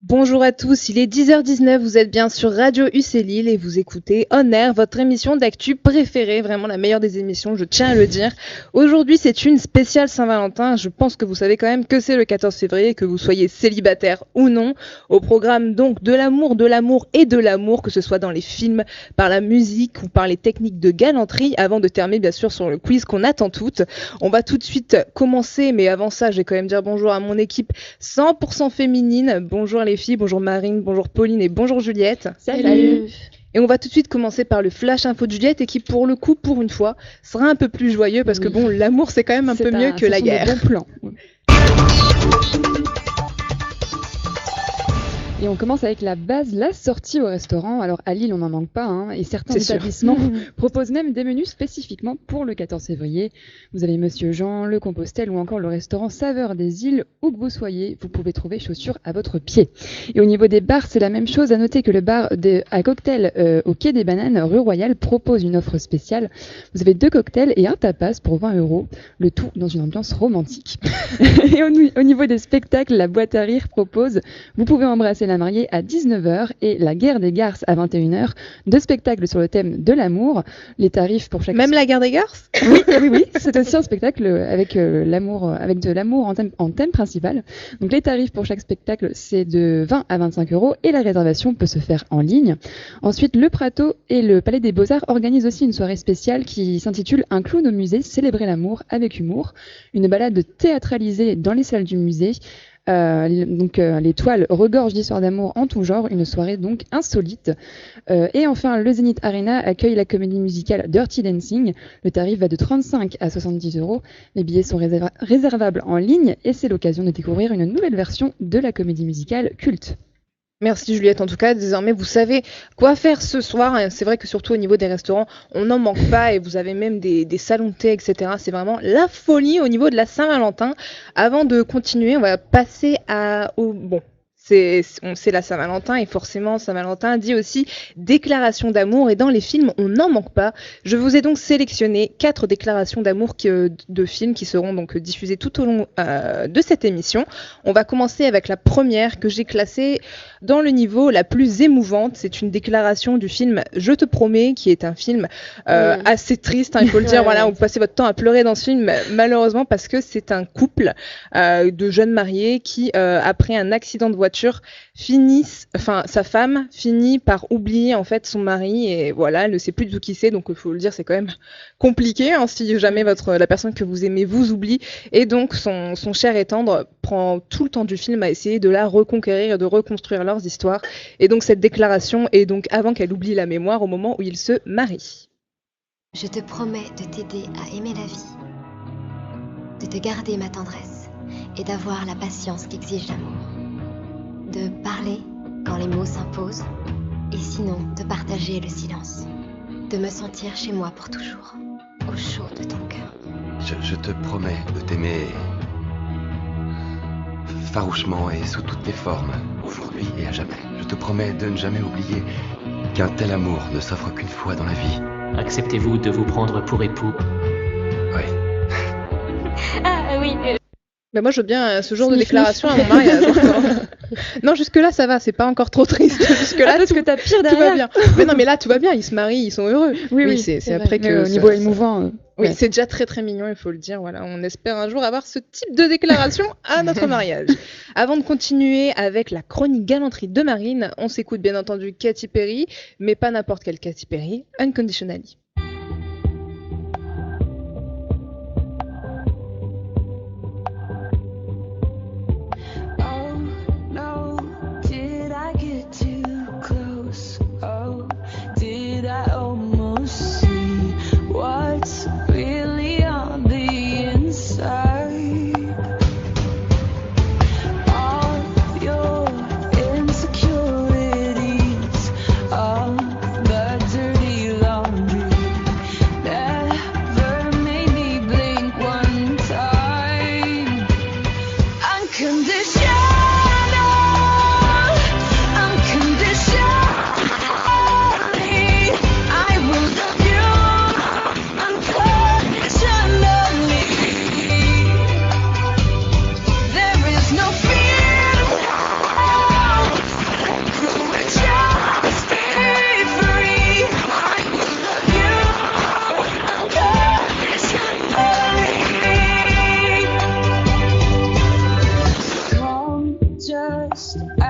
Bonjour à tous, il est 10h19, vous êtes bien sur Radio UC Lille et vous écoutez On Air, votre émission d'actu préférée, vraiment la meilleure des émissions, je tiens à le dire. Aujourd'hui, c'est une spéciale Saint-Valentin, je pense que vous savez quand même que c'est le 14 février, que vous soyez célibataire ou non. Au programme donc de l'amour et de l'amour, que ce soit dans les films, par la musique ou par les techniques de galanterie, avant de terminer bien sûr sur le quiz qu'on attend toutes. On va tout de suite commencer, mais avant ça, je vais quand même dire bonjour à mon équipe 100% féminine. Bonjour les filles, bonjour Marine, bonjour Pauline et bonjour Juliette. Salut. Et on va tout de suite commencer par le flash info de Juliette et qui pour le coup, pour une fois, sera un peu plus joyeux parce que bon, l'amour c'est quand même un peu mieux que la guerre. Bon plan. Et on commence avec la base, la sortie au restaurant. Alors à Lille, on n'en manque pas, et certains établissements proposent même des menus spécifiquement pour le 14 février. Vous avez Monsieur Jean, le Compostelle ou encore le restaurant Saveur des Îles. Où que vous soyez, vous pouvez trouver chaussures à votre pied. Et au niveau des bars, c'est la même chose. À noter que le bar à cocktail au Quai des Bananes, rue Royale, propose une offre spéciale. Vous avez 2 cocktails et un tapas pour 20€, le tout dans une ambiance romantique. Et au niveau des spectacles, la boîte à rire propose, vous pouvez embrasser la mariée à 19h et la guerre des garces à 21h, 2 spectacles sur le thème de l'amour. Les tarifs pour chaque... Même la guerre des garces ? Oui, c'est aussi un spectacle avec l'amour, avec de l'amour en thème principal. Donc les tarifs pour chaque spectacle, c'est de 20 à 25€ et la réservation peut se faire en ligne. Ensuite, le Prato et le Palais des Beaux-Arts organisent aussi une soirée spéciale qui s'intitule Un clown au musée, célébrer l'amour avec humour. Une balade théâtralisée dans les salles du musée. Les toiles regorgent d'histoires d'amour en tout genre, une soirée donc insolite. Et enfin, le Zénith Arena accueille la comédie musicale Dirty Dancing. Le tarif va de 35 à 70€. Les billets sont réservables en ligne et c'est l'occasion de découvrir une nouvelle version de la comédie musicale culte. Merci Juliette, en tout cas désormais vous savez quoi faire ce soir. C'est vrai que surtout au niveau des restaurants on n'en manque pas et vous avez même des salons de thé, etc. C'est vraiment la folie au niveau de la Saint-Valentin. Avant de continuer, on va passer c'est la Saint-Valentin et forcément Saint-Valentin dit aussi déclaration d'amour et dans les films on n'en manque pas. Je vous ai donc sélectionné 4 déclarations d'amour de films qui seront donc diffusées tout au long de cette émission. On va commencer avec la première que j'ai classée dans le niveau la plus émouvante. C'est une déclaration du film Je te promets qui est un film assez triste, il faut le dire. Voilà, vous passez votre temps à pleurer dans ce film malheureusement parce que c'est un couple de jeunes mariés qui après un accident de voiture sa femme finit par oublier en fait son mari et voilà, elle ne sait plus du tout qui c'est, donc il faut le dire, c'est quand même compliqué si jamais la personne que vous aimez vous oublie, et donc son cher et tendre prend tout le temps du film à essayer de la reconquérir et de reconstruire leurs histoires, et donc cette déclaration est donc avant qu'elle oublie la mémoire au moment où ils se marient. Je te promets de t'aider à aimer la vie, de te garder ma tendresse et d'avoir la patience qu'exige l'amour. De parler quand les mots s'imposent, et sinon de partager le silence. De me sentir chez moi pour toujours, au chaud de ton cœur. Je te promets de t'aimer farouchement et sous toutes les formes, aujourd'hui et à jamais. Je te promets de ne jamais oublier qu'un tel amour ne s'offre qu'une fois dans la vie. Acceptez-vous de vous prendre pour époux ? Oui. Ah oui. Moi je veux bien ce genre de déclaration à mon mariage. Non, jusque-là ça va, c'est pas encore trop triste. Jusque-là, parce que t'as pire derrière. Tout va bien. Mais non, mais là tout va bien, ils se marient, ils sont heureux. Oui, c'est après que. Au niveau émouvant. Oui, c'est déjà très très mignon, il faut le dire. Voilà, on espère un jour avoir ce type de déclaration à notre mariage. Avant de continuer avec la chronique galanterie de Marine, on s'écoute bien entendu Katy Perry, mais pas n'importe quelle Katy Perry, Unconditionally. Insecurities, all the dirty laundry.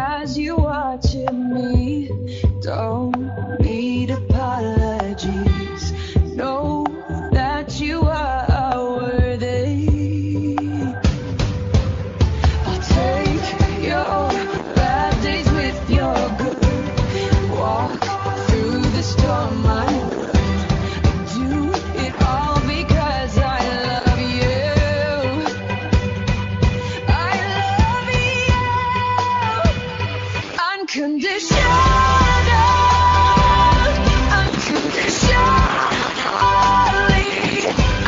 as you watching me. Don't need apologies. Know that you are worthy. I'll take your bad days with your good. Walk through the storm. I do it all because I love you. I love you unconditionally.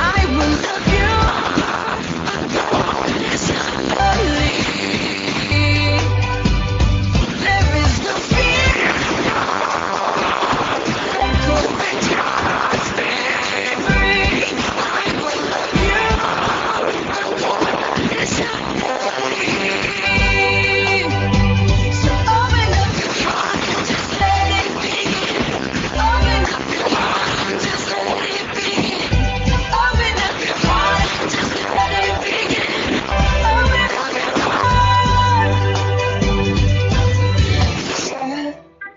I will love you unconditionally. There is no fear.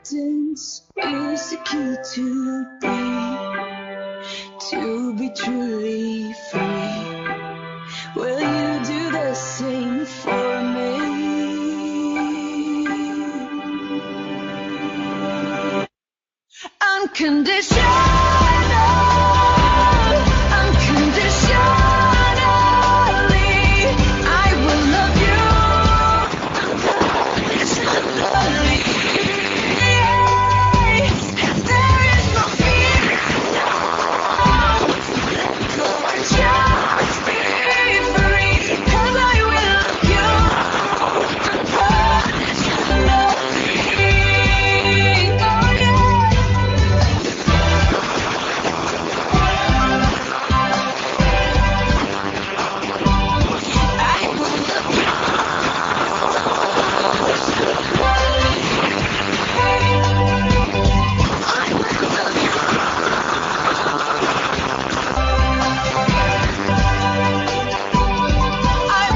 Acceptance is the key to be truly free. Will you do the same for me? Unconditional, unconditionally, I will love you unconditionally. There is no fear. Just be free, 'cause I will love you unconditionally. Oh yeah. I will love you. I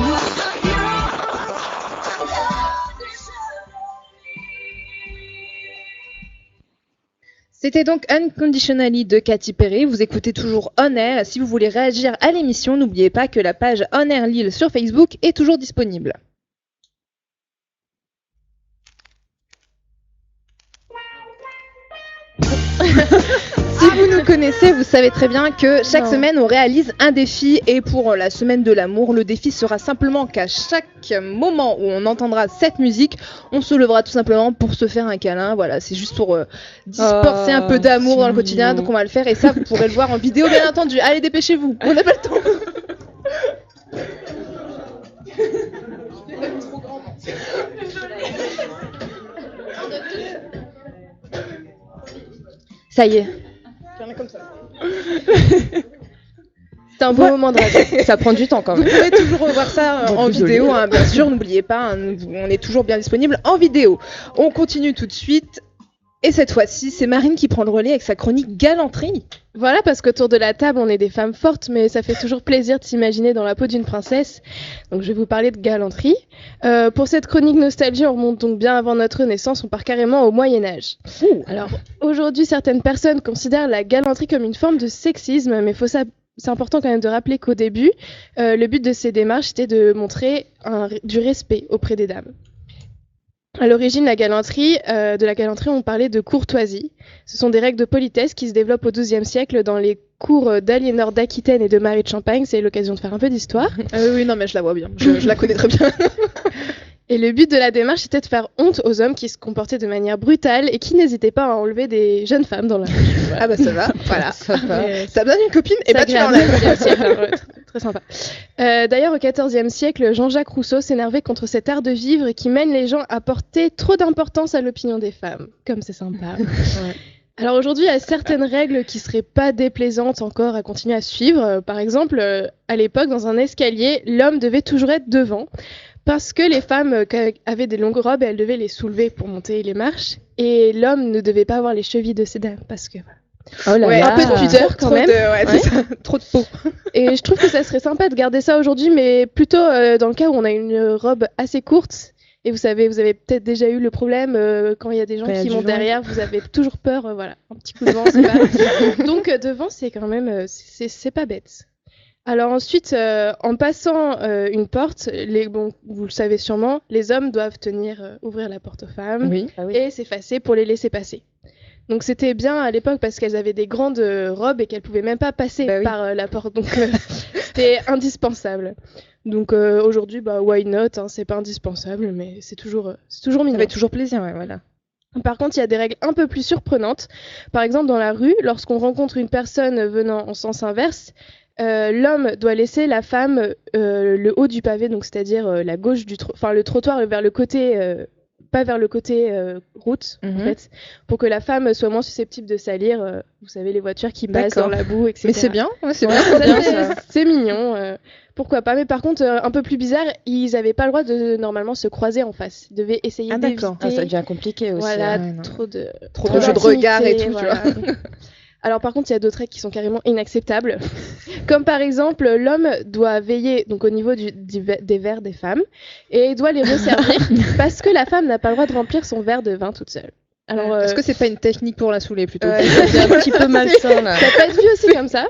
will love C'était donc Unconditionally de Katy Perry. Vous écoutez toujours On Air. Si vous voulez réagir à l'émission, n'oubliez pas que la page On Air Lille sur Facebook est toujours disponible. Si vous nous connaissez, vous savez très bien que chaque semaine on réalise un défi, et pour la semaine de l'amour, le défi sera simplement qu'à chaque moment où on entendra cette musique, on se levera tout simplement pour se faire un câlin. Voilà, c'est juste pour disperser un peu d'amour dans le quotidien, donc on va le faire, et ça vous pourrez le voir en vidéo bien entendu. Allez, dépêchez-vous, on n'a pas le temps. Ça y est. Comme ça. C'est un beau moment de radio. Ça prend du temps quand même. Vous pouvez toujours revoir ça en vidéo, hein, bien sûr. N'oubliez pas, hein, on est toujours bien disponible en vidéo. On continue tout de suite. Et cette fois-ci, c'est Marine qui prend le relais avec sa chronique galanterie. Voilà, parce qu'autour de la table, on est des femmes fortes, mais ça fait toujours plaisir de s'imaginer dans la peau d'une princesse. Donc je vais vous parler de galanterie. Pour cette chronique nostalgie, on remonte donc bien avant notre naissance, on part carrément au Moyen-Âge. Alors aujourd'hui, certaines personnes considèrent la galanterie comme une forme de sexisme, mais c'est important quand même de rappeler qu'au début, le but de ces démarches était de montrer du respect auprès des dames. À l'origine, de la galanterie, on parlait de courtoisie. Ce sont des règles de politesse qui se développent au XIIe siècle dans les cours d'Aliénor d'Aquitaine et de Marie de Champagne. C'est l'occasion de faire un peu d'histoire. Oui, non, mais je la vois bien. Je la connais très bien. Et le but de la démarche était de faire honte aux hommes qui se comportaient de manière brutale et qui n'hésitaient pas à enlever des jeunes femmes dans la rue. Voilà. Ah bah ça va, voilà. Ça me donne une copine et bah tu l'enlèves. Très sympa. D'ailleurs, au XIVe siècle, Jean-Jacques Rousseau s'énervait contre cet art de vivre qui mène les gens à porter trop d'importance à l'opinion des femmes. Comme c'est sympa. Ouais. Alors aujourd'hui, il y a certaines règles qui seraient pas déplaisantes encore à continuer à suivre. Par exemple, à l'époque, dans un escalier, l'homme devait toujours être devant. Parce que les femmes avaient des longues robes et elles devaient les soulever pour monter les marches. Et l'homme ne devait pas avoir les chevilles de ses dames parce que oh là là. Un peu de pudeur quand même. C'est ça, trop de peau. Et je trouve que ça serait sympa de garder ça aujourd'hui, mais plutôt dans le cas où on a une robe assez courte Et vous savez, vous avez peut-être déjà eu le problème quand il y a des gens Quand il y a qui du montent vent. derrière, vous avez toujours peur, voilà, un petit coup de vent, c'est pas... Donc devant, c'est quand même, c'est pas bête. Alors ensuite, en passant une porte, bon, vous le savez sûrement, les hommes doivent ouvrir la porte aux femmes Oui. et s'effacer pour les laisser passer. Donc c'était bien à l'époque parce qu'elles avaient des grandes robes et qu'elles pouvaient même pas passer Bah oui. par la porte. Donc c'était indispensable. Donc aujourd'hui, why not, hein, c'est pas indispensable, mais c'est toujours Ça mignon. fait toujours plaisir, ouais, voilà. Par contre, il y a des règles un peu plus surprenantes. Par exemple, dans la rue, lorsqu'on rencontre une personne venant en sens inverse, l'homme doit laisser la femme le haut du pavé, donc c'est-à-dire la gauche le trottoir vers le côté, pas vers le côté route, en fait, pour que la femme soit moins susceptible de salir. Vous savez, les voitures qui passent D'accord. dans la boue, etc. Mais c'est bien, ouais, c'est bien. Ça, c'est bien, ça. c'est mignon. Pourquoi pas. Mais par contre, un peu plus bizarre, ils n'avaient pas le droit de normalement se croiser en face. Ils devaient essayer Ah, d'éviter. d'accord. Ah, ça devient compliqué aussi. Voilà, Ouais, non. trop de jeux de regard et d'intimité, tout, tu voilà. Alors par contre, il y a d'autres règles qui sont carrément inacceptables. Comme par exemple, l'homme doit veiller donc au niveau des verres des femmes et doit les resservir parce que la femme n'a pas le droit de remplir son verre de vin toute seule. Alors, Est-ce que c'est pas une technique pour la saouler plutôt? Ça devient un petit peu malsain là. ça peut être vu aussi comme ça,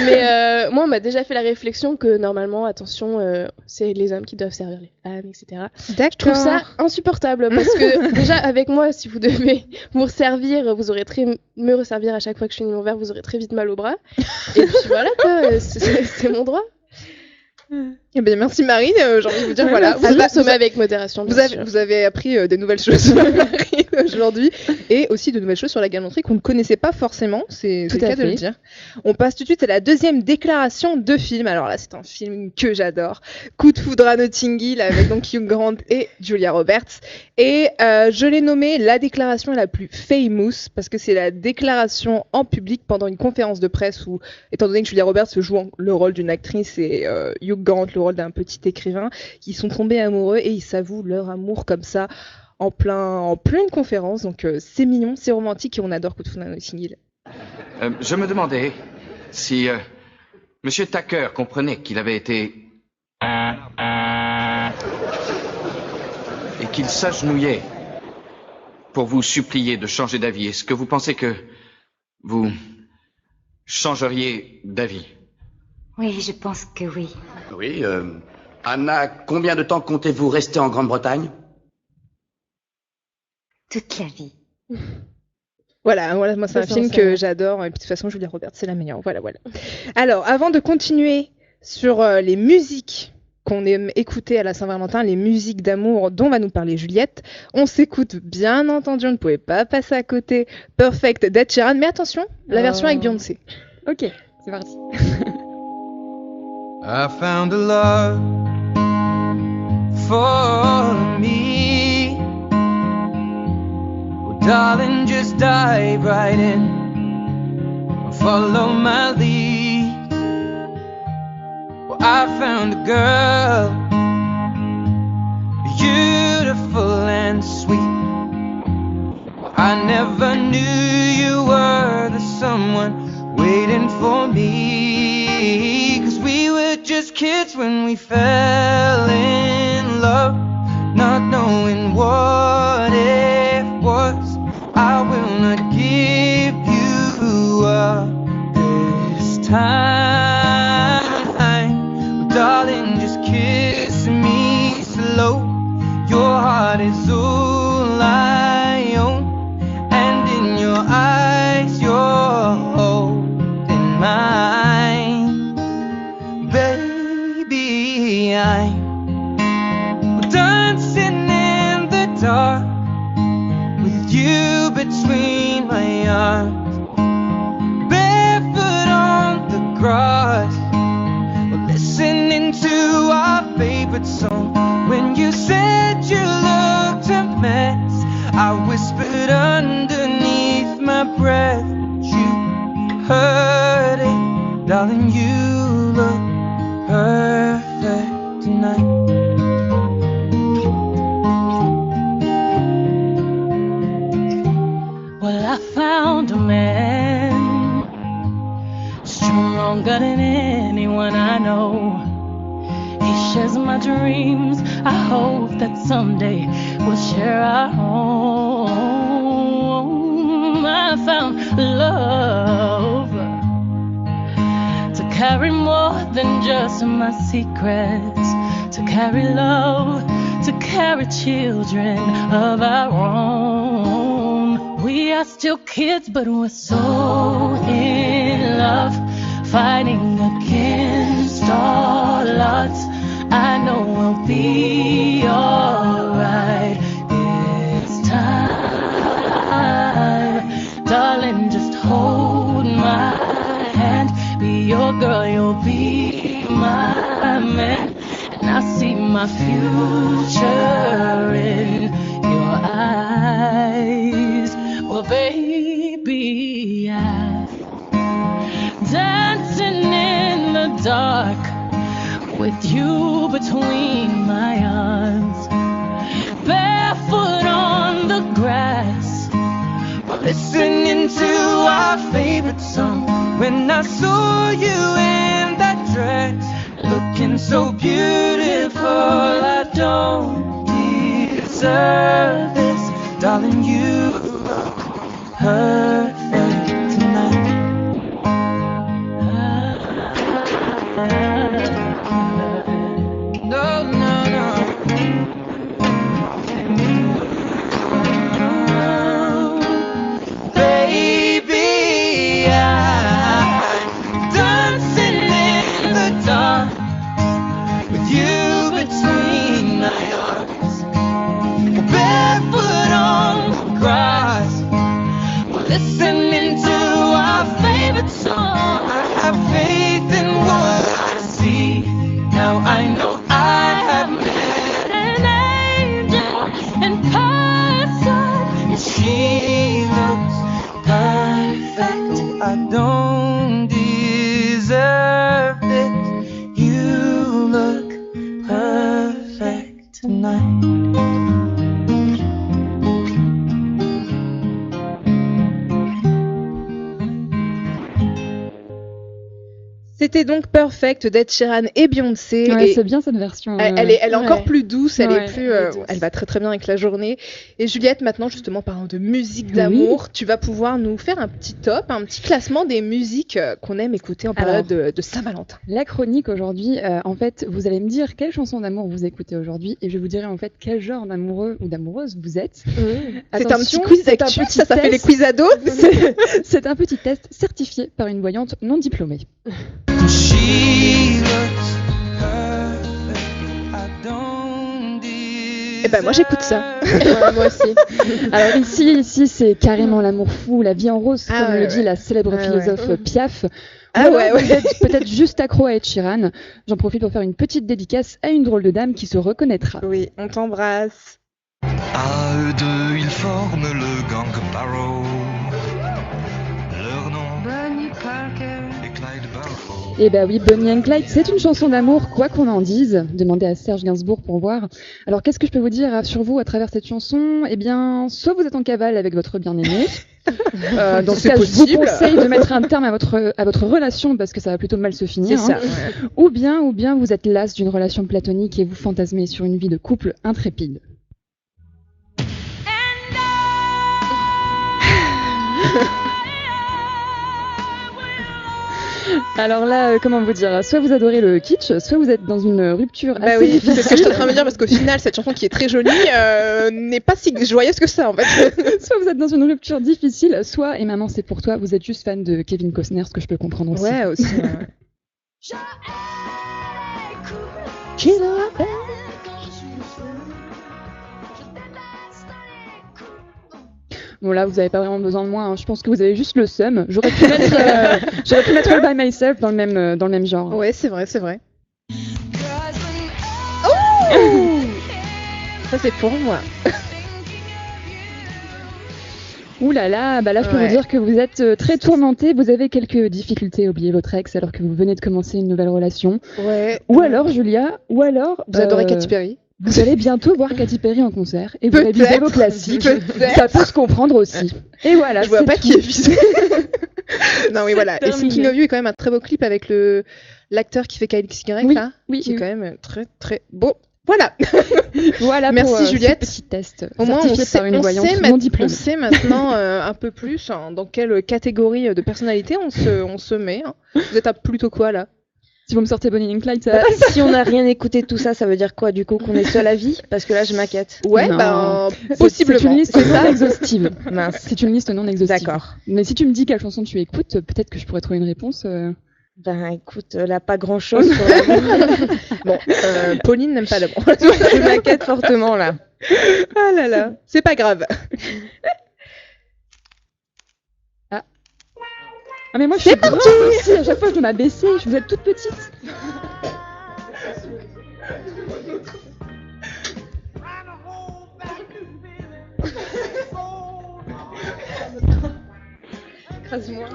mais moi on m'a déjà fait la réflexion que normalement, attention, c'est les hommes qui doivent servir les femmes, etc. D'accord. Je trouve ça insupportable parce que déjà avec moi, si vous devez vous resservir, me resservir à chaque fois que je finis mon verre, vous aurez très vite mal au bras. Et puis voilà quoi, c'est mon droit. Eh bien, merci Marine, j'ai envie de vous dire, voilà. Vous consommez avec modération, bien sûr. Vous avez appris des nouvelles choses sur Marine aujourd'hui et aussi de nouvelles choses sur la galanterie qu'on ne connaissait pas forcément, c'est Tout le à cas de le fait. dire. On passe tout de suite à la deuxième déclaration de film. Alors là, c'est un film que j'adore. Coup de foudre à Notting Hill avec donc Hugh Grant et Julia Roberts. Et je l'ai nommé la déclaration la plus famous parce que c'est la déclaration en public pendant une conférence de presse où, étant donné que Julia Roberts joue le rôle d'une actrice et Hugh Grant le rôle d'un petit écrivain, qui sont tombés amoureux et ils s'avouent leur amour comme ça en pleine conférence. Donc c'est mignon, c'est romantique et on adore Coup de foudre à Notting Hill. Je me demandais si Monsieur Tucker comprenait qu'il avait été et qu'il s'agenouillait pour vous supplier de changer d'avis. Est-ce que vous pensez que vous changeriez d'avis? Oui, je pense que oui. Oui, Anna, combien de temps comptez-vous rester en Grande-Bretagne? Toute la vie. Voilà, moi c'est un film que j'adore et puis de toute façon Julia Roberts c'est la meilleure. Voilà. Alors avant de continuer sur les musiques qu'on aime écouter à la Saint-Valentin, les musiques d'amour dont va nous parler Juliette, on s'écoute bien entendu, on ne pouvait pas passer à côté Perfect d'Ed Sheeran, mais attention, la version avec Beyoncé. Ok, c'est parti. I found a love for me. Well, darling, just dive right in. Follow my lead. Well, I found a girl, beautiful and sweet. I never knew you were the someone waiting for me. 'Cause we were just kids when we fell in love, not knowing what it was. I will not give you up this time. Darling, just kiss me slow. Your heart is all I own, and in your eyes you're holding mine. Baby, I'm dancing in the dark with you between my arms, barefoot on the grass, listening to our favorite song. When you said you looked a mess, I whispered underneath my breath, but you heard it. Darling, you look perfect tonight. Well, I found a man stronger than anyone I know. He shares my dreams. I hope that someday we'll share our home. I found love to carry more than just my secrets, to carry love, to carry children of our own. We are still kids, but we're so in love, fighting against all odds. I know we'll be alright this time. Darling, just hold my hand. Be your girl, you'll be my man. And I see my future in your eyes. Well, baby, I'm dancing in the dark with you between my arms, barefoot on the grass, listening to our favorite song. When I saw you in that dress, looking so beautiful, I don't deserve this. Darling, you look perfect tonight. No, no, no. Baby, I'm dancing in the dark with you between my arms, barefoot on the grass, listening to our favorite song. I have faith in what I see. Now I know I have met an angel in person. She looks perfect. I don't deserve it. You look perfect tonight. C'était donc Perfect d'Ed Sheeran et Beyoncé. Ouais, et c'est bien cette version. elle est encore Ouais. plus douce, elle Ouais, est plus, elle est douce. elle va très très bien avec la journée. Et Juliette, maintenant justement parlant de musique d'amour, tu vas pouvoir nous faire un petit top, un petit classement des musiques qu'on aime écouter en période de Saint-Valentin. La chronique aujourd'hui, en fait, vous allez me dire quelle chanson d'amour vous écoutez aujourd'hui et je vous dirai en fait quel genre d'amoureux ou d'amoureuse vous êtes. C'est un petit Attention, quiz c'est un d'actu, petit ça fait les test. quiz ados. C'est un petit test certifié par une voyante non diplômée. She looks perfect. I don't Et ben moi j'écoute ça. Ouais, moi aussi. Alors ici c'est carrément l'amour fou, la vie en rose, Ah comme ouais, le dit ouais. la célèbre Ouais, philosophe ouais. Piaf. Ah Ou ouais, alors, ouais. vous êtes peut-être juste accro à Ed Sheeran. J'en profite pour faire une petite dédicace à une drôle de dame qui se reconnaîtra. Oui, on t'embrasse. À eux deux, ils forment le gang Barrow. Leur nom, Bonnie Parker. est Clyde Barrow. Et bah oui, Bonnie and Clyde, c'est une chanson d'amour, quoi qu'on en dise. Demandez à Serge Gainsbourg pour voir. Alors qu'est-ce que je peux vous dire sur vous à travers cette chanson ? Eh bien, soit vous êtes en cavale avec votre bien-aimé. Dans ce C'est cas, je vous possible. conseille de mettre un terme à votre relation parce que ça va plutôt mal se finir. C'est ça. hein. Ou bien vous êtes las d'une relation platonique et vous fantasmez sur une vie de couple intrépide. Alors là, comment vous dire ? Soit vous adorez le kitsch, soit vous êtes dans une rupture Bah assez oui, c'est ce que je difficile. suis en train de me dire parce qu'au final cette chanson qui est très jolie n'est pas si joyeuse que ça en fait. Soit vous êtes dans une rupture difficile, soit, et maman c'est pour toi, vous êtes juste fan de Kevin Costner, ce que je peux comprendre aussi. Ouais aussi. Bon là, vous avez pas vraiment besoin de moi, hein. Je pense que vous avez juste le seum. J'aurais pu mettre All By Myself dans le même genre. Ouais, c'est vrai, c'est vrai. Oh ça c'est pour moi. Ouh là là, bah là je peux Ouais. vous dire que vous êtes très tourmenté, vous avez quelques difficultés à oublier votre ex alors que vous venez de commencer une nouvelle relation. Ouais. Ou alors Julia, ou alors... Vous adorez Katy Perry. Vous allez bientôt voir Katy Perry en concert et vous Peut-être, révisez vos classiques. peut-être. Ça peut se comprendre aussi. Et voilà, Je vois c'est pas tout. qui est visé. Non oui voilà. Et Terminé. Thinking of You est quand même un très beau clip avec le l'acteur qui fait KXY Oui, là, oui, qui est oui. quand même très très beau. Voilà. Voilà Merci pour Juliette. ce petit test. Au moins, certifié par une voyante non diplômée. on sait maintenant un peu plus dans quelle catégorie de personnalité on se met. Hein. Vous êtes à plutôt quoi là? Si vous me sortez Bonnie and Clyde, ça va pas. Si on n'a rien écouté de tout ça, ça veut dire quoi du coup? Qu'on est seul à vie? Parce que là, je m'inquiète. Ouais, Non. possiblement. C'est une liste non exhaustive. Mince. C'est une liste non exhaustive. D'accord. Mais si tu me dis quelle chanson tu écoutes, peut-être que je pourrais trouver une réponse. Ben écoute, là, pas grand-chose sur l'amour. Bon, Pauline n'aime pas l'amour. Je m'inquiète fortement là. Ah là là, c'est pas grave. Ah mais moi je suis grande aussi, à chaque fois je dois m'abaisser, vous êtes toute petite. Écrase-moi.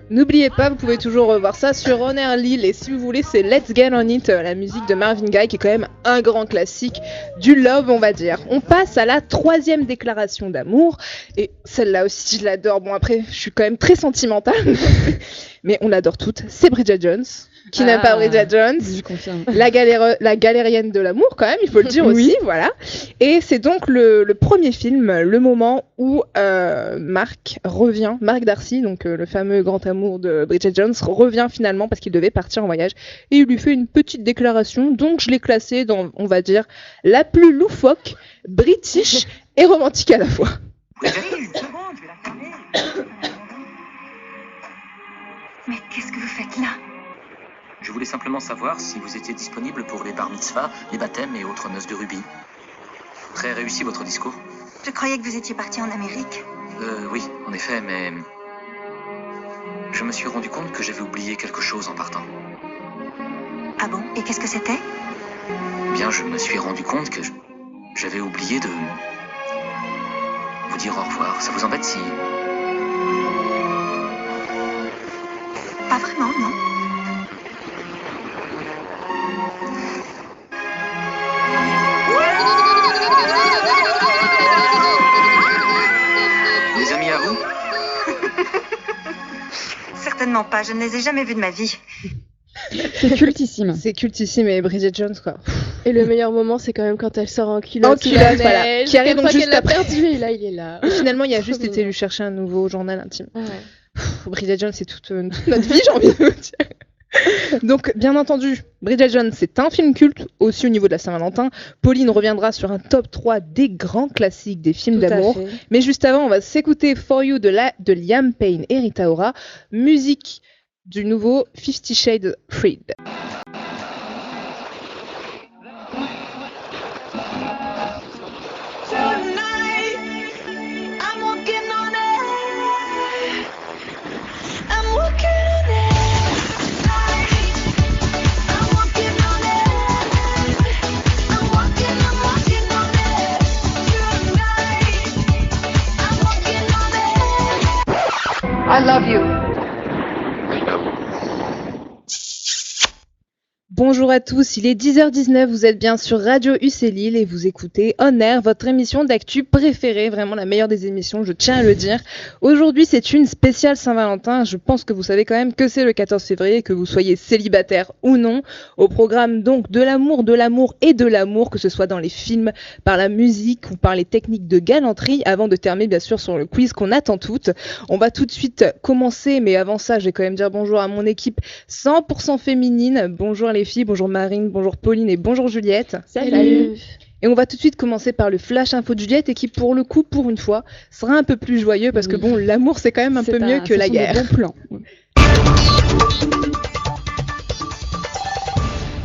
N'oubliez pas, vous pouvez toujours revoir ça sur On Air Lille et si vous voulez, c'est Let's Get On It, la musique de Marvin Gaye qui est quand même un grand classique du love, on va dire. On passe à la 3e déclaration d'amour et celle-là aussi, je l'adore. Bon, après, je suis quand même très sentimentale, mais on l'adore toutes. C'est Bridget Jones. Qui n'aime pas Bridget Jones? Je confirme. La galérienne de l'amour, quand même, il faut le dire aussi, Oui. voilà. Et c'est donc le premier film, le moment où Mark Darcy, donc le fameux grand amour de Bridget Jones, revient finalement parce qu'il devait partir en voyage. Et il lui fait une petite déclaration, donc je l'ai classée dans, on va dire, la plus loufoque, british et romantique à la fois. Une seconde, je vais la fermer. Mais qu'est-ce que vous faites là? Je voulais simplement savoir si vous étiez disponible pour les bar mitzvahs, les baptêmes et autres noces de rubis. Très réussi votre discours. Je croyais que vous étiez parti en Amérique. Oui, en effet, mais... Je me suis rendu compte que j'avais oublié quelque chose en partant. Ah bon? Et qu'est-ce que c'était? Bien, je me suis rendu compte que j'avais oublié de... vous dire au revoir. Ça vous embête si... Pas vraiment, non. Des amis à vous? Certainement pas, je ne les ai jamais vus de ma vie. C'est cultissime. C'est cultissime et Bridget Jones, quoi. Et le meilleur moment, c'est quand même quand elle sort en culotte. En culotte, voilà. Neige, Qui arrive qu'elle donc croit juste qu'elle l'a après. perdu et là, il est là. Et finalement, il a juste été lui chercher un nouveau journal intime. Bridget Jones, c'est toute notre vie, j'ai envie de vous dire. Donc, bien entendu, Bridget Jones, c'est un film culte, aussi au niveau de la Saint-Valentin. Pauline reviendra sur un top 3 des grands classiques des films Tout à d'amour. fait. Mais juste avant, on va s'écouter For You de Liam Payne et Rita Ora, musique du nouveau 50 Shades Freed. I love you. Bonjour à tous, il est 10h19, vous êtes bien sur Radio UC Lille et vous écoutez On Air, votre émission d'actu préférée, vraiment la meilleure des émissions, je tiens à le dire. Aujourd'hui, c'est une spéciale Saint-Valentin, je pense que vous savez quand même que c'est le 14 février, que vous soyez célibataire ou non. Au programme donc de l'amour et de l'amour, que ce soit dans les films, par la musique ou par les techniques de galanterie, avant de terminer bien sûr sur le quiz qu'on attend toutes. On va tout de suite commencer, mais avant ça, je vais quand même dire bonjour à mon équipe 100% féminine. Bonjour les filles, bonjour Marine, bonjour Pauline et bonjour Juliette. Salut. Et on va tout de suite commencer par le flash info de Juliette et qui pour le coup, pour une fois, sera un peu plus joyeux parce que bon, l'amour c'est quand même un peu mieux que la guerre. Bon plan.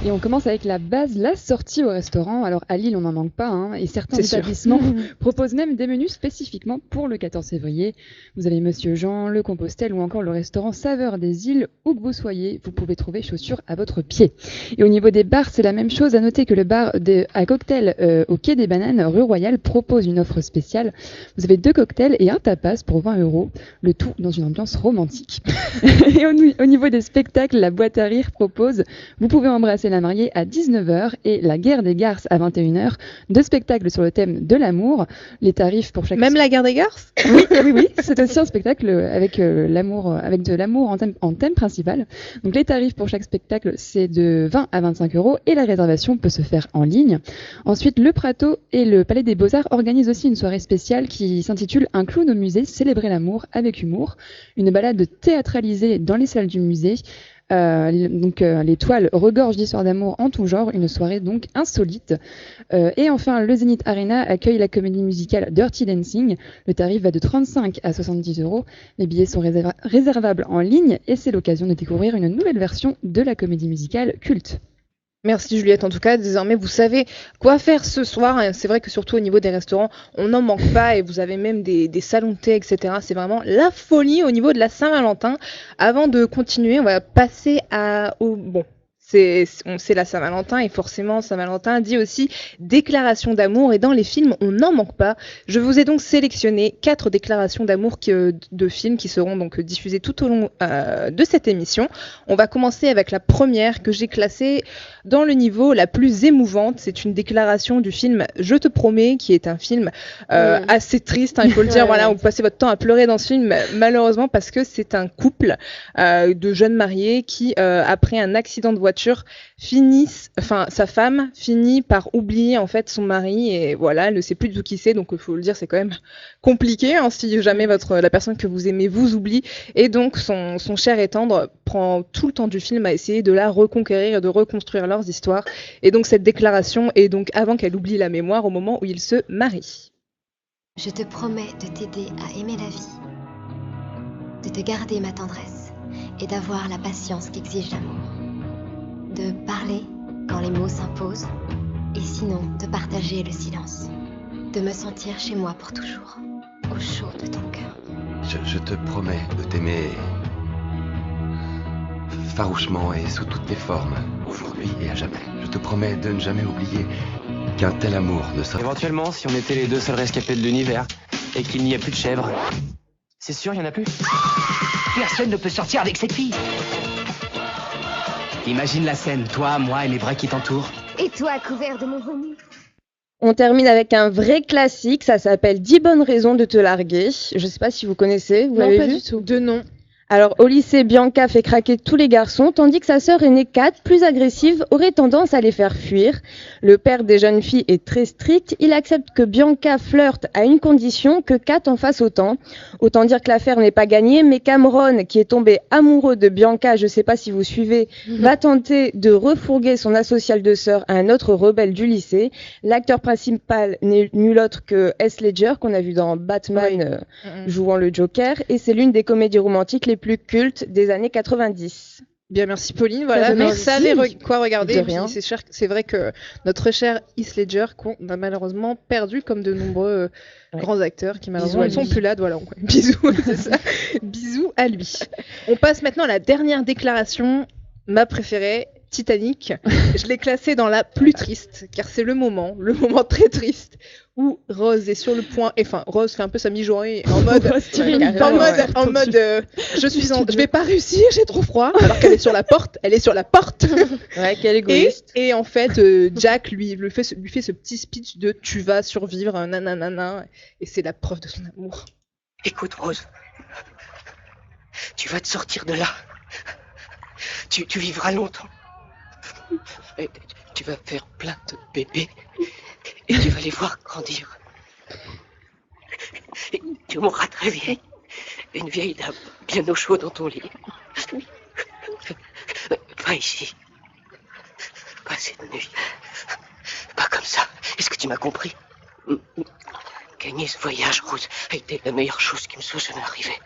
Et on commence avec la base, la sortie au restaurant. Alors à Lille, on n'en manque pas, hein, et certains C'est sûr. établissements proposent même des menus spécifiquement pour le 14 février. Vous avez Monsieur Jean, le Compostelle ou encore le restaurant Saveur des Îles. Où que vous soyez, vous pouvez trouver chaussures à votre pied. Et au niveau des bars, c'est la même chose. À noter que le bar à cocktail au Quai des Bananes, rue Royale, propose une offre spéciale. Vous avez 2 cocktails et un tapas pour 20 €, le tout dans une ambiance romantique. Et au niveau des spectacles, la boîte à rire propose, vous pouvez embrasser la mariée à 19h et La guerre des garces à 21h. 2 spectacles sur le thème de l'amour. Les tarifs pour chaque... Même La guerre des garces? Oui, c'est aussi un spectacle avec l'amour, avec de l'amour en thème principal. Donc les tarifs pour chaque spectacle, c'est de 20 à 25 € et la réservation peut se faire en ligne. Ensuite, le Prato et le Palais des Beaux-Arts organisent aussi une soirée spéciale qui s'intitule Un clown au musée, célébrer l'amour avec humour. Une balade théâtralisée dans les salles du musée. Les toiles regorgent d'histoires d'amour en tout genre, une soirée donc insolite. Et enfin, le Zénith Arena accueille la comédie musicale Dirty Dancing. Le tarif va de 35 à 70 €. Les billets sont réservables en ligne et c'est l'occasion de découvrir une nouvelle version de la comédie musicale culte. Merci Juliette, en tout cas, désormais vous savez quoi faire ce soir. C'est vrai que surtout au niveau des restaurants, on n'en manque pas et vous avez même des salons de thé, etc. C'est vraiment la folie au niveau de la Saint-Valentin. Avant de continuer, on va passer c'est la Saint-Valentin et forcément Saint-Valentin dit aussi déclaration d'amour et dans les films on n'en manque pas. Je vous ai donc sélectionné 4 déclarations d'amour de films qui seront donc diffusées tout au long de cette émission. On va commencer avec la première que j'ai classée dans le niveau la plus émouvante. C'est une déclaration du film Je te promets qui est un film assez triste, il faut le dire. Voilà, vous passez votre temps à pleurer dans ce film malheureusement parce que c'est un couple de jeunes mariés qui après un accident de voiture sa femme finit par oublier en fait son mari et voilà, elle ne sait plus du tout qui c'est, donc il faut le dire, c'est quand même compliqué si jamais la personne que vous aimez vous oublie, et donc son cher et tendre prend tout le temps du film à essayer de la reconquérir et de reconstruire leurs histoires, et donc cette déclaration est donc avant qu'elle oublie la mémoire au moment où ils se marient. Je te promets de t'aider à aimer la vie, de te garder ma tendresse et d'avoir la patience qu'exige l'amour. De parler quand les mots s'imposent, et sinon de partager le silence. De me sentir chez moi pour toujours, au chaud de ton cœur. Je te promets de t'aimer farouchement et sous toutes tes formes, aujourd'hui et à jamais. Je te promets de ne jamais oublier qu'un tel amour ne sera... Éventuellement, si on était les 2 seuls rescapés de l'univers, et qu'il n'y a plus de chèvres. C'est sûr, il n'y en a plus? Personne ne peut sortir avec cette fille. Imagine la scène, toi, moi et les bras qui t'entourent. Et toi, couvert de mon vomi. On termine avec un vrai classique, ça s'appelle 10 bonnes raisons de te larguer. Je sais pas si vous connaissez, vous l'avez vu? Non, pas du tout. De nom. Alors, au lycée, Bianca fait craquer tous les garçons, tandis que sa sœur aînée Kat, plus agressive, aurait tendance à les faire fuir. Le père des jeunes filles est très strict. Il accepte que Bianca flirte à une condition, que Kat en fasse autant. Autant dire que l'affaire n'est pas gagnée, mais Cameron, qui est tombé amoureux de Bianca, je sais pas si vous suivez, va tenter de refourguer son asocial de sœur à un autre rebelle du lycée. L'acteur principal n'est nul autre que Heath Ledger, qu'on a vu dans Batman jouant le Joker, et c'est l'une des comédies romantiques les plus cultes des années 90. Bien, merci Pauline. Voilà, vous savez quoi regarder. C'est vrai que notre cher Heath Ledger, qu'on a malheureusement perdu comme de nombreux grands acteurs qui malheureusement ne sont plus là. Voilà, bisous, c'est ça. Bisous à lui. On passe maintenant à la dernière déclaration, ma préférée. Titanic, je l'ai classé dans la plus triste, car c'est le moment très triste, où Rose est sur le point, Rose fait un peu sa mijourée en mode, je vais pas réussir, j'ai trop froid, alors qu'elle est sur la porte, Ouais, quelle égoïste. Et en fait, Jack lui fait ce petit speech de tu vas survivre, nanana, et c'est la preuve de son amour. Écoute Rose, tu vas te sortir de là, tu vivras longtemps. Et tu vas faire plein de bébés et tu vas les voir grandir. Et tu mourras très vieille, une vieille dame bien au chaud dans ton lit. Pas ici, pas cette nuit, pas comme ça. Est-ce que tu m'as compris? Gagner ce voyage, Rose, a été la meilleure chose qui me soit jamais arrivée.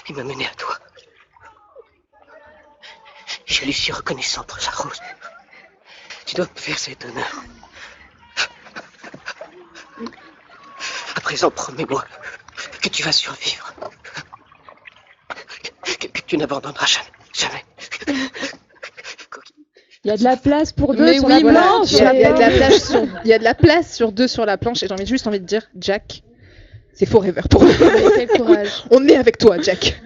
Il m'a mené à toi. Je lui suis reconnaissant pour ça, Rose. Tu dois me faire cet honneur. À présent, promets-moi que tu vas survivre. Que tu n'abandonneras jamais. Il y a de la place pour 2 sur la planche. Il y a de la place sur 2 sur la planche. Et j'ai juste envie de dire, Jack, c'est forever pour nous. Quel courage. On est avec toi, Jack.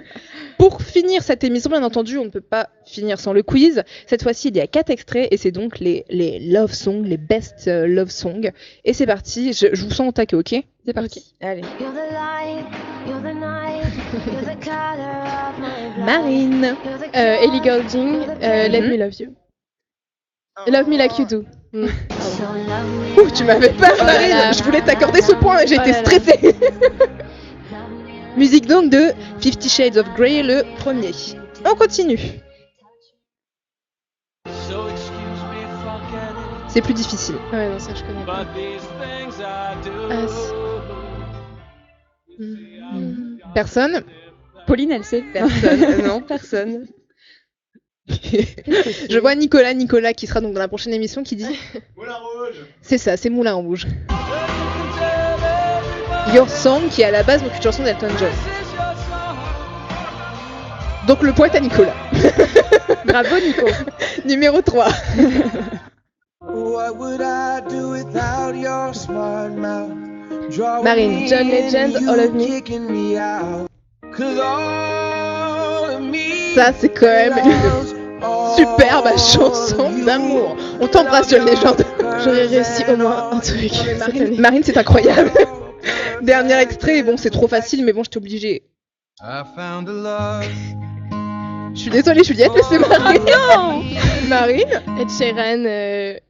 Pour finir cette émission, bien entendu, on ne peut pas finir sans le quiz. Cette fois-ci, il y a 4 extraits et c'est donc les love songs, les best love songs. Et c'est parti, je vous sens au taquet, ok ? C'est parti. Allez. Marine. Ellie Goulding, Let Me Love You. Love Me Like You Do. Ouh, tu m'avais peur, Marine. Je voulais t'accorder ce point et j'étais stressée. Musique donc de 50 Shades of Grey, le premier. On continue. C'est plus difficile. Ouais, non, ça je connais pas. Personne. Pauline, elle sait. Personne. Non, personne. Je vois Nicolas qui sera donc dans la prochaine émission qui dit Moulin Rouge. C'est ça, c'est Moulin Rouge. Your Song qui est à la base donc une chanson d'Elton John. Donc le point est à Nicolas. Bravo Nico. Numéro 3. Marine. John Legend, All of Me. Ça c'est quand même une superbe chanson d'amour. On t'embrasse John Legend. J'aurais réussi au moins un truc. Marine c'est incroyable. Dernier extrait, bon c'est trop facile mais bon j'étais obligée. Je suis désolée Juliette, mais c'est Marine. Non. Marine. Ed Sheeran. Ed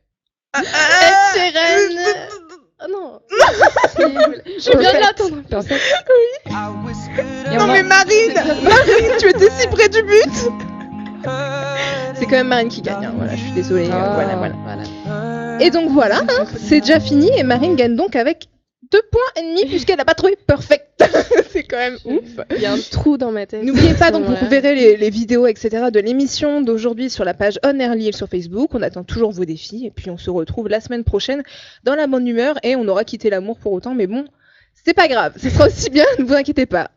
Sheeran. Oh non. Je viens de l'attendre. Oui. Non mais Marine, tu étais si près du but. C'est quand même Marine qui gagne. Hein. Voilà, je suis désolée. Voilà. Et donc voilà, hein, c'est déjà fini et Marine gagne donc avec 2,5 points puisqu'elle n'a pas trouvé perfect. C'est quand même ouf. Il y a un trou dans ma tête. N'oubliez pas, donc vous verrez les vidéos, etc. de l'émission d'aujourd'hui sur la page On Air Lille sur Facebook. On attend toujours vos défis et puis on se retrouve la semaine prochaine dans la bonne humeur et on aura quitté l'amour pour autant. Mais bon, c'est pas grave. Ce sera aussi bien, ne vous inquiétez pas.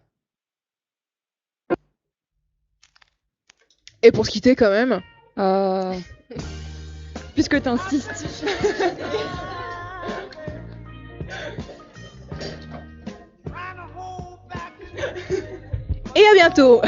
Et pour se quitter quand même. Puisque t'insistes. Et à bientôt.